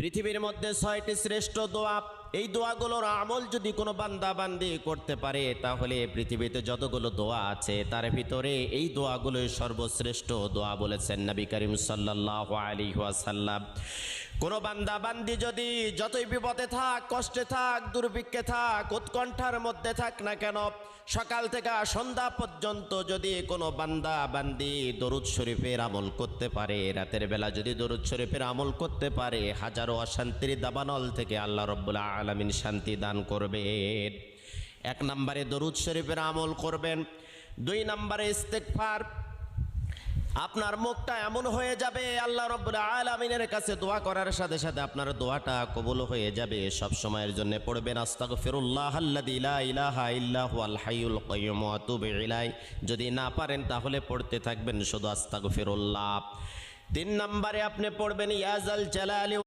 পৃথিবীর মধ্যে 6টি শ্রেষ্ঠ দোয়া, এই দোয়াগুলোর আমল যদি কোনো বান্দা বান্দি করতে পারে তাহলে পৃথিবীতে যতগুলো দোয়া আছে তার ভিতরে এই দোয়াগুলোই সর্বশ্রেষ্ঠ দোয়া বলেছেন নবী করিম সাল্লাল্লাহু আলাইহি ওয়াসাল্লাম। কোনো বান্দা বান্দি যদি যতই বিপদে থাক, কষ্টে থাক, দুর্ভিক্ষে থাক, উৎকণ্ঠার মধ্যে থাক না কেন, সকাল থেকে সন্ধ্যা পর্যন্ত যদি কোনো বান্দা বান্দি দরুদ শরীফের আমল করতে পারে, রাতের বেলা যদি দরুদ শরীফের আমল করতে পারে, হাজারো অশান্তির দাবানল থেকে আল্লাহ রাব্বুল আলামিন শান্তি দান করবেন। 1 নম্বরে দরুদ শরীফের আমল করবেন। 2 নম্বরে ইস্তেগফার। আপনার মুখটা এমন হয়ে যাবে আল্লাহ রাব্বুল আলামিনের কাছে দোয়া করার সাথে সাথে আপনার দোয়াটা কবুল হয়ে যাবে। সব সময়ের জন্য পড়বেন আস্তাগফিরুল্লাহ আল্লাযী লা ইলাহা ইল্লা হুয়াল হাইয়ুল কাইয়্যুম ওয়া আতুবু ইলাইহি। যদি না পারেন তাহলে পড়তে থাকবেন শুধু আস্তাগফিরুল্লাহ। 3 নম্বরে আপনি পড়বেন ইয়া যাল জালালি